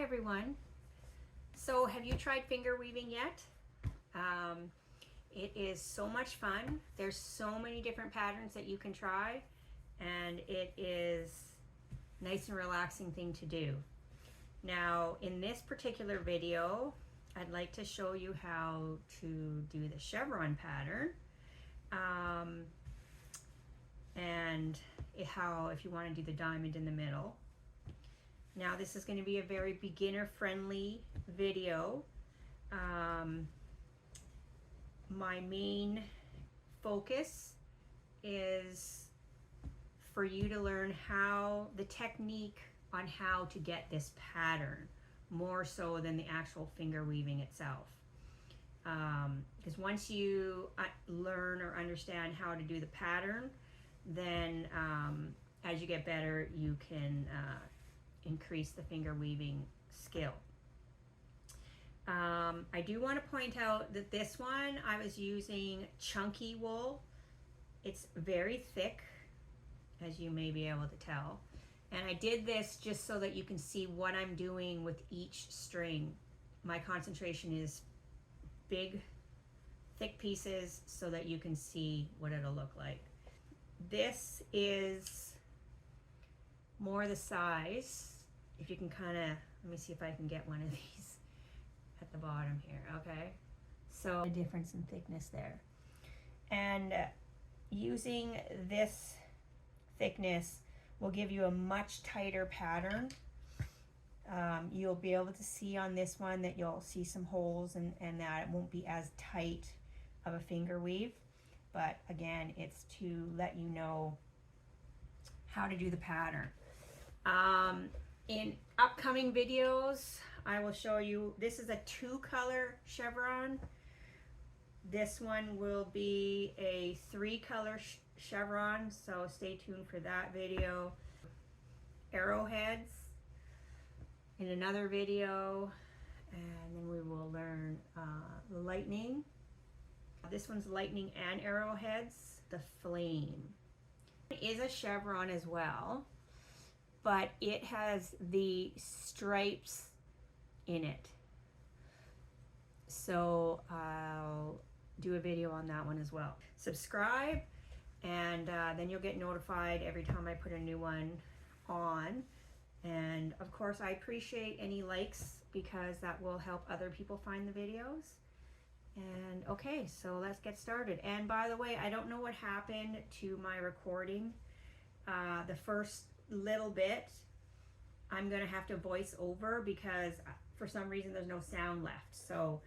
everyone. So have you tried finger weaving yet? It is so much fun. There's so many different patterns that you can try, and it is a nice and relaxing thing to do. Now in this particular video, I'd like to show you how to do the chevron pattern, and how if you want to do the diamond in the middle. Now this is going to be a very beginner friendly video. My main focus is for you to learn the technique on how to get this pattern, more so than the actual finger weaving itself. Because once you learn or understand how to do the pattern, then as you get better, you can increase the finger weaving skill. I do want to point out that this one I was using chunky wool. It's very thick, as you may be able to tell, and I did this just so that you can see what I'm doing with each string. My concentration is big, thick pieces so that you can see what it'll look like. This is more the size. If you can kind of, let me see if I can get one of these at the bottom here, okay? So a difference in thickness there. And using this thickness will give you a much tighter pattern. You'll be able to see on this one that you'll see some holes and that it won't be as tight of a finger weave. But again, it's to let you know how to do the pattern. In upcoming videos, I will show you, this is a 2-color chevron. This one will be a 3-color chevron, so stay tuned for that video. Arrowheads in another video, and then we will learn lightning. This one's lightning and arrowheads. The flame is a chevron as well, but it has the stripes in it. So I'll do a video on that one as well. Subscribe, and then you'll get notified every time I put a new one on. And of course, I appreciate any likes because that will help other people find the videos. And okay, so let's get started. And by the way, I don't know what happened to my recording. The first little bit I'm gonna have to voice over because for some reason there's no sound left. So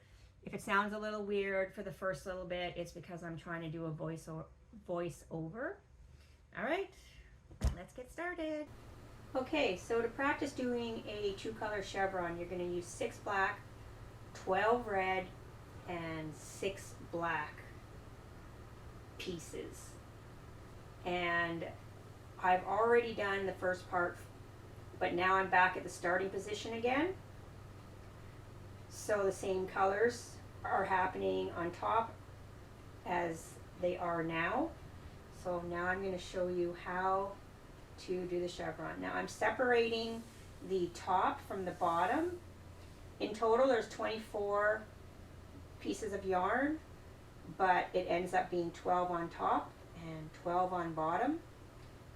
if it sounds a little weird for the first little bit, it's because I'm trying to do a voice over. All right, let's get started. Okay, so to practice doing a 2-color chevron, you're gonna use 6 black, 12 red, and 6 black pieces. And I've already done the first part, but now I'm back at the starting position again. So the same colors are happening on top as they are now. So now I'm going to show you how to do the chevron. Now I'm separating the top from the bottom. In total there's 24 pieces of yarn, but it ends up being 12 on top and 12 on bottom.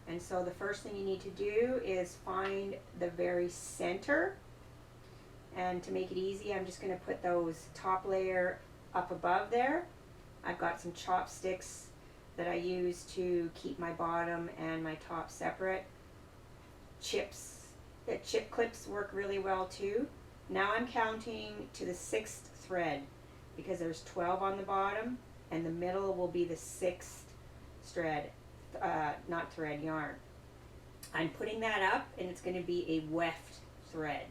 And so the first thing you need to do is find the very center, and to make it easy, I'm just going to put those top layer up above there. I've got some chopsticks that I use to keep my bottom and my top separate. Chip clips work really well too. Now I'm counting to the 6th thread, because there's 12 on the bottom, and the middle will be the 6th thread, yarn. I'm putting that up, and it's going to be a weft thread.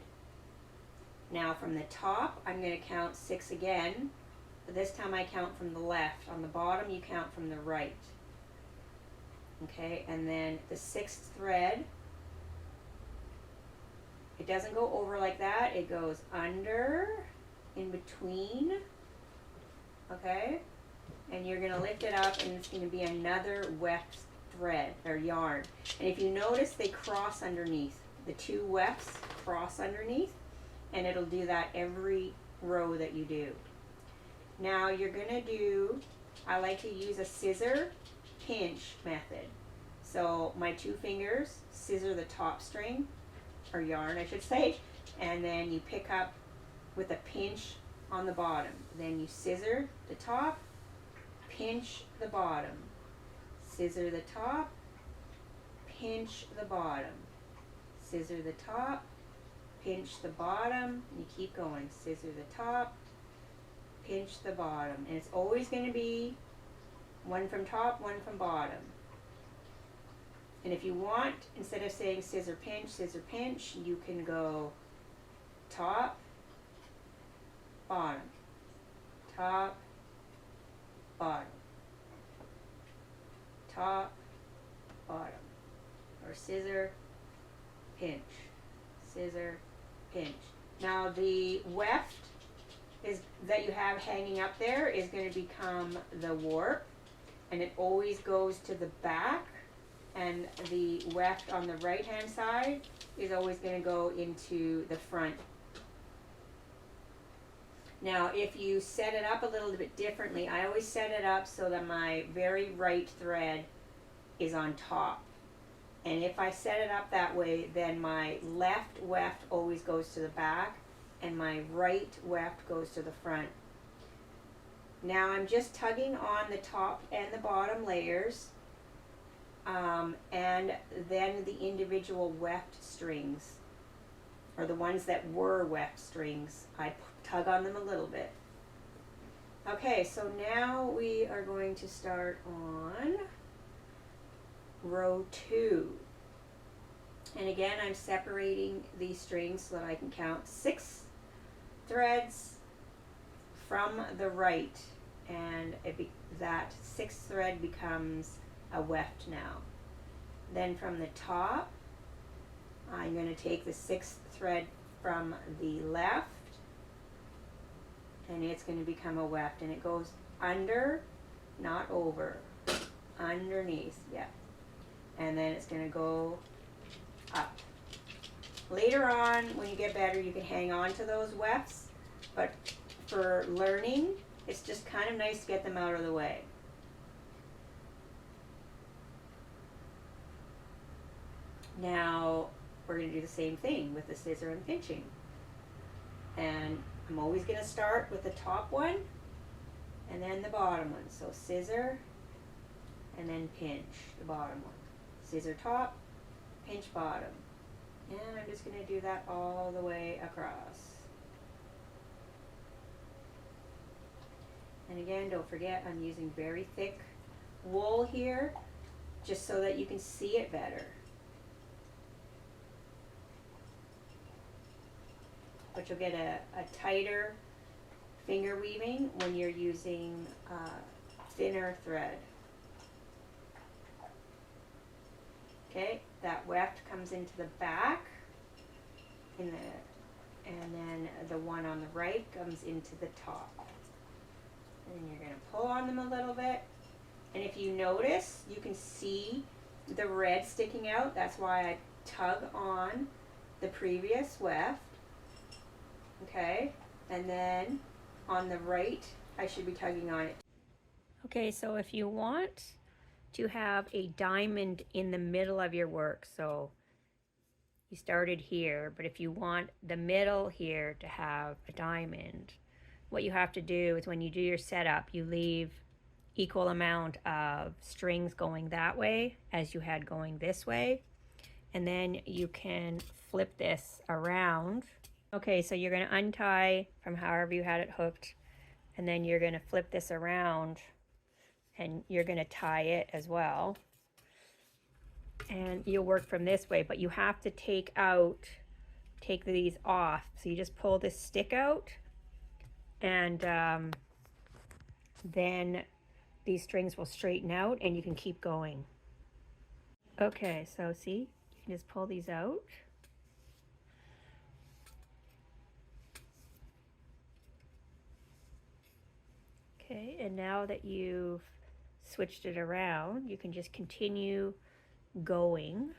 Now from the top, I'm going to count 6 again, but this time I count from the left. On the bottom, you count from the right. Okay, and then the 6th thread, it doesn't go over like that, it goes under, in between. Okay, and you're going to lift it up, and it's going to be another weft thread or yarn. And if you notice, they cross underneath. The 2 wefts cross underneath, and it'll do that every row that you do. Now you're gonna do, I like to use a scissor pinch method. So my 2 fingers scissor the top string, or yarn I should say, and then you pick up with a pinch on the bottom. Then you scissor the top, pinch the bottom, scissor the top, pinch the bottom, scissor the top, pinch the bottom, and you keep going, scissor the top, pinch the bottom, and it's always going to be one from top, one from bottom. And if you want, instead of saying scissor pinch, you can go top, bottom, top, bottom, top, bottom, or scissor, pinch, scissor, pinch. Now the weft is that you have hanging up there is going to become the warp, and it always goes to the back, and the weft on the right hand side is always going to go into the front. Now if you set it up a little bit differently, I always set it up so that my very right thread is on top. And if I set it up that way, then my left weft always goes to the back and my right weft goes to the front. Now I'm just tugging on the top and the bottom layers, and then the individual weft strings, or the ones that were weft strings, I tug on them a little bit. Okay, so now we are going to start on row 2. And again, I'm separating these strings so that I can count 6 threads from the right, and that 6th thread becomes a weft now. Then from the top, I'm going to take the 6th thread from the left, and it's going to become a weft, and it goes under, not over, underneath, yeah. And then it's going to go up. Later on, when you get better, you can hang on to those wefts, but for learning, it's just kind of nice to get them out of the way. Now, we're going to do the same thing with the scissor and pinching. And I'm always going to start with the top one and then the bottom one. So scissor and then pinch the bottom one. Scissor top, pinch bottom. And I'm just going to do that all the way across. And again, don't forget, I'm using very thick wool here, just so that you can see it better. But you'll get a tighter finger weaving when you're using thinner thread. Okay, that weft comes into the back, and then the one on the right comes into the top. And you're going to pull on them a little bit. And if you notice, you can see the red sticking out. That's why I tug on the previous weft. Okay, and then on the right, I should be tugging on it. Okay, so if you want to have a diamond in the middle of your work, so you started here, but if you want the middle here to have a diamond, what you have to do is when you do your setup, you leave equal amount of strings going that way as you had going this way, and then you can flip this around. Okay, so you're going to untie from however you had it hooked, and then you're going to flip this around and you're going to tie it as well, and you'll work from this way, but you have to take these off. So you just pull this stick out, and then these strings will straighten out and you can keep going. Okay, so see, you can just pull these out. Okay, and now that you've switched it around, you can just continue going.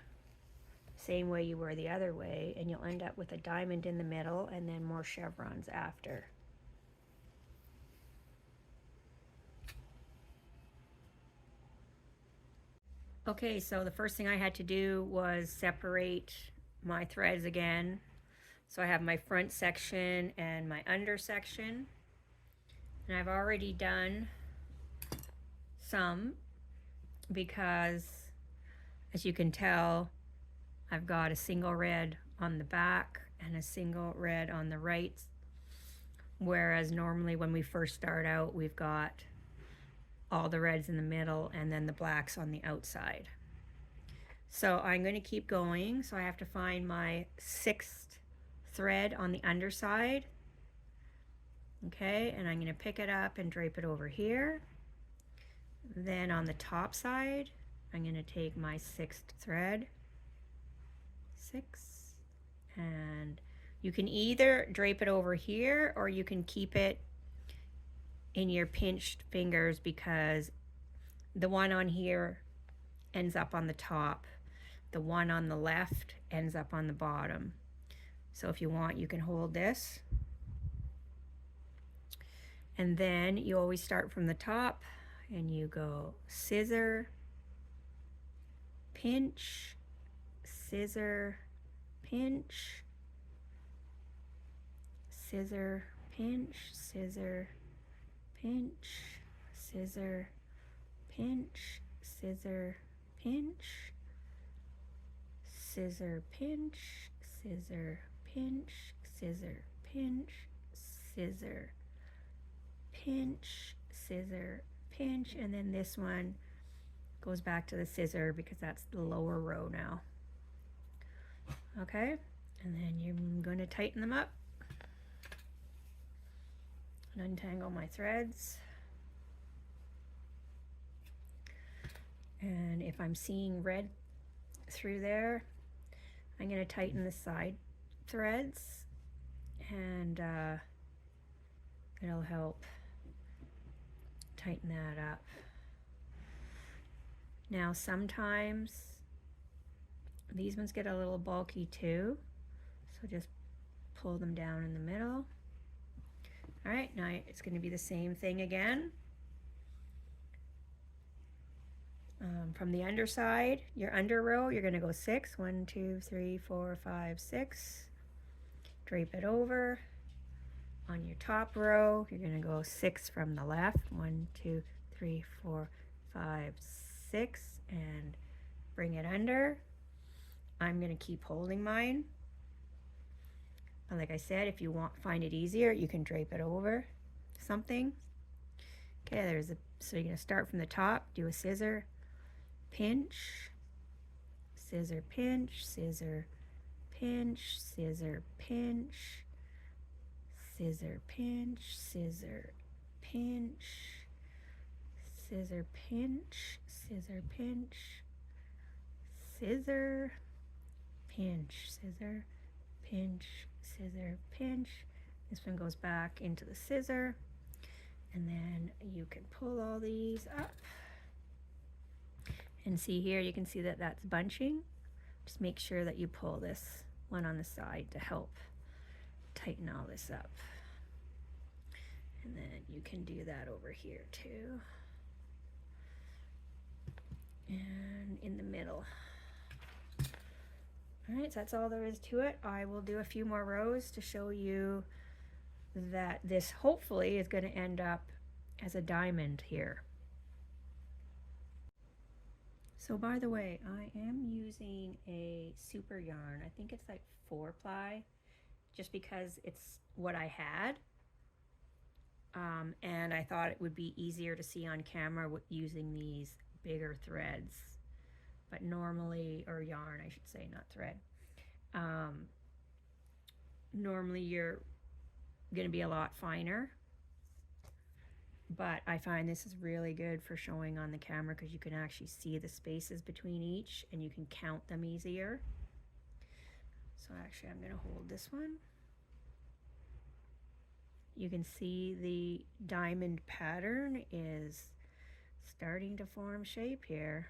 same way you were the other way, and you'll end up with a diamond in the middle and then more chevrons after. Okay, so the first thing I had to do was separate my threads again. So I have my front section and my under section. And I've already done some because, as you can tell, I've got a single red on the back and a single red on the right. Whereas normally when we first start out, we've got all the reds in the middle and then the blacks on the outside. So I'm going to keep going. So I have to find my 6th thread on the underside. Okay, and I'm going to pick it up and drape it over here. Then on the top side, I'm going to take my 6th thread, 6, and you can either drape it over here or you can keep it in your pinched fingers, because the one on here ends up on the top, the one on the left ends up on the bottom. So if you want, you can hold this, and then you always start from the top and you go scissor, pinch, scissor, pinch, scissor, pinch, scissor, pinch, scissor, pinch, scissor, pinch, scissor, pinch, scissor, pinch, scissor, pinch, scissor, pinch, scissor, pinch, and then this one goes back to the scissor because that's the lower row now. Okay, and then you're going to tighten them up and untangle my threads. And if I'm seeing red through there, I'm going to tighten the side threads, and it'll help tighten that up. Now sometimes these ones get a little bulky too, so just pull them down in the middle. All right, now it's going to be the same thing again. From the underside, your under row, you're going to go 6, 1, 2, 3, 4, 5, 6. Drape it over. On your top row, you're going to go 6 from the left, 1, 2, 3, 4, 5, 6, and bring it under. I'm going to keep holding mine. And like I said, if you find it easier, you can drape it over something. Okay, so you're going to start from the top, do a scissor, pinch, scissor, pinch, scissor, pinch, scissor, pinch, scissor, pinch, scissor, pinch, scissor, pinch, scissor, pinch, scissor, pinch, scissor, pinch, scissor, pinch. This one goes back into the scissor, and then you can pull all these up. And see here, you can see that that's bunching. Just make sure that you pull this one on the side to help tighten all this up. And then you can do that over here too. And in the middle. All right, so that's all there is to it. I will do a few more rows to show you that this hopefully is going to end up as a diamond here. So by the way, I am using a super yarn. I think it's like 4-ply, just because it's what I had. And I thought it would be easier to see on camera using these bigger threads. But normally, or yarn I should say, not thread. Normally you're going to be a lot finer. But I find this is really good for showing on the camera because you can actually see the spaces between each and you can count them easier. So actually I'm going to hold this one. You can see the diamond pattern is starting to form shape here.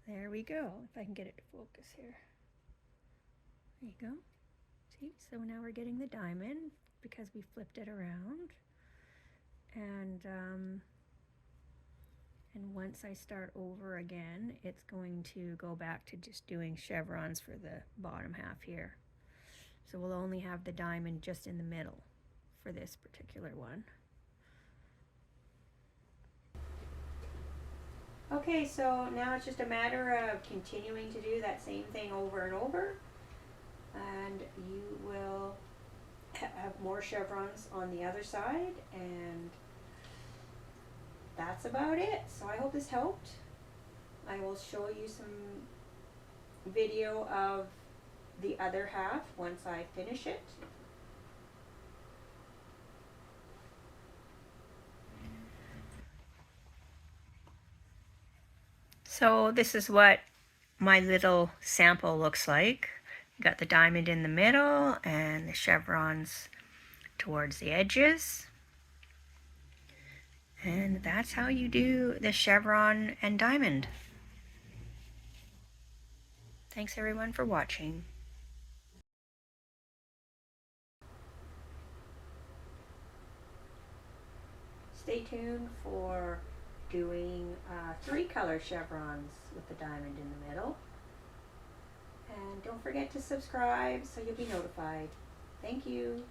There we go, if I can get it to focus here. There you go. See, so now we're getting the diamond because we flipped it around. And once I start over again, it's going to go back to just doing chevrons for the bottom half here. So we'll only have the diamond just in the middle for this particular one. Okay, so now it's just a matter of continuing to do that same thing over and over, and you will have more chevrons on the other side, and that's about it. So I hope this helped. I will show you some video of the other half once I finish it. So this is what my little sample looks like. Got the diamond in the middle and the chevrons towards the edges. And that's how you do the chevron and diamond. Thanks everyone for watching. Stay tuned for doing 3-color chevrons with the diamond in the middle. And don't forget to subscribe so you'll be notified. Thank you.